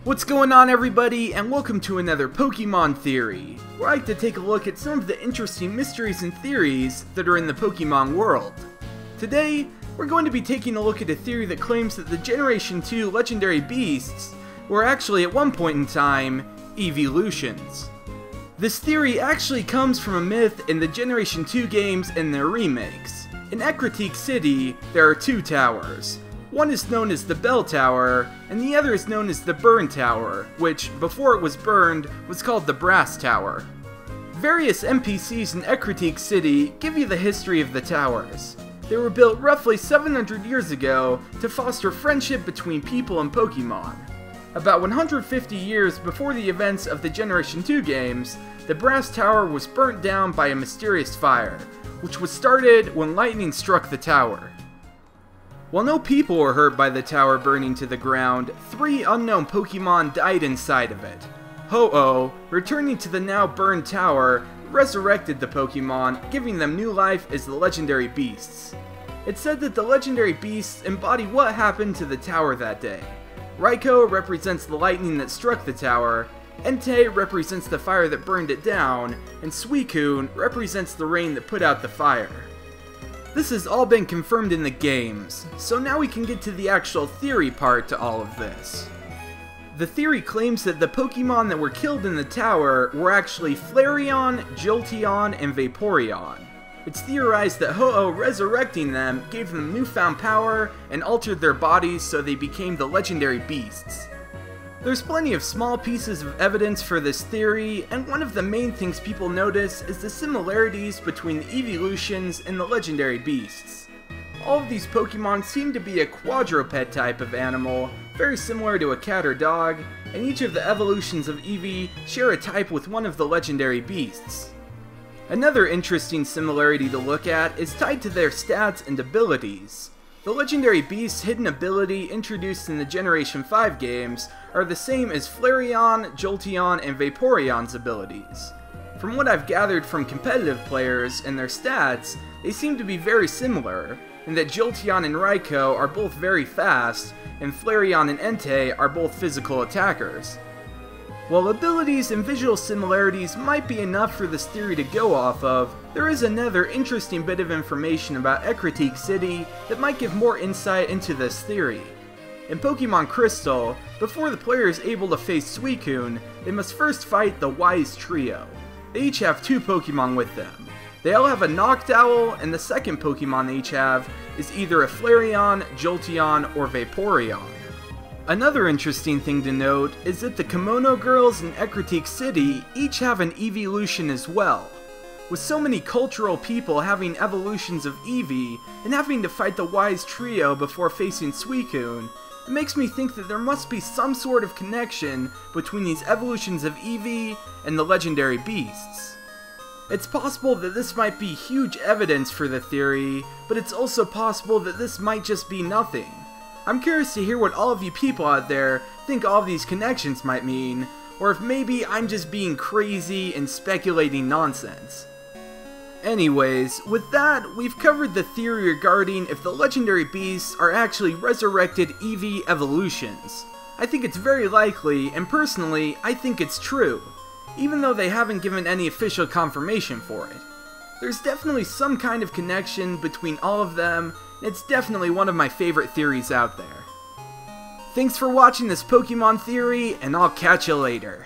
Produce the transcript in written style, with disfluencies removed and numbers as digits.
What's going on, everybody, and welcome to another Pokemon Theory, where I like to take a look at some of the interesting mysteries and theories that are in the Pokemon world. Today, we're going to be taking a look at a theory that claims that the Generation 2 legendary beasts were actually at one point in time, eeveelutions. This theory actually comes from a myth in the Generation 2 games and their remakes. In Ecruteak City, there are two towers. One is known as the Bell Tower, and the other is known as the Burn Tower, which, before it was burned, was called the Brass Tower. Various NPCs in Ecruteak City give you the history of the towers. They were built roughly 700 years ago to foster friendship between people and Pokemon. About 150 years before the events of the Generation 2 games, the Brass Tower was burnt down by a mysterious fire, which was started when lightning struck the tower. While no people were hurt by the tower burning to the ground, 3 unknown Pokemon died inside of it. Ho-Oh, returning to the now burned tower, resurrected the Pokemon, giving them new life as the legendary beasts. It's said that the legendary beasts embody what happened to the tower that day. Raikou represents the lightning that struck the tower, Entei represents the fire that burned it down, and Suicune represents the rain that put out the fire. This has all been confirmed in the games, so now we can get to the actual theory part to all of this. The theory claims that the Pokemon that were killed in the tower were actually Flareon, Jolteon, and Vaporeon. It's theorized that Ho-Oh resurrecting them gave them newfound power and altered their bodies so they became the legendary beasts. There's plenty of small pieces of evidence for this theory, and one of the main things people notice is the similarities between the eeveelutions and the legendary beasts. All of these Pokemon seem to be a quadruped type of animal, very similar to a cat or dog, and each of the evolutions of Eevee share a type with one of the legendary beasts. Another interesting similarity to look at is tied to their stats and abilities. The legendary beast's hidden ability introduced in the Generation 5 games are the same as Flareon, Jolteon, and Vaporeon's abilities. From what I've gathered from competitive players and their stats, they seem to be very similar, in that Jolteon and Raikou are both very fast, and Flareon and Entei are both physical attackers. While abilities and visual similarities might be enough for this theory to go off of, there is another interesting bit of information about Ecruteak City that might give more insight into this theory. In Pokemon Crystal, before the player is able to face Suicune, they must first fight the Wise Trio. They each have 2 Pokemon with them. They all have a Noctowl, and the second Pokemon they each have is either a Flareon, Jolteon, or Vaporeon. Another interesting thing to note is that the Kimono Girls in Ecruteak City each have an eeveelution as well. With so many cultural people having evolutions of Eevee and having to fight the Wise Trio before facing Suicune, it makes me think that there must be some sort of connection between these evolutions of Eevee and the legendary beasts. It's possible that this might be huge evidence for the theory, but it's also possible that this might just be nothing. I'm curious to hear what all of you people out there think all of these connections might mean, or if maybe I'm just being crazy and speculating nonsense. Anyways, with that, we've covered the theory regarding if the legendary beasts are actually resurrected Eevee evolutions. I think it's very likely, and personally, I think it's true, even though they haven't given any official confirmation for it. There's definitely some kind of connection between all of them. It's definitely one of my favorite theories out there. Thanks for watching this Pokemon Theory, and I'll catch you later.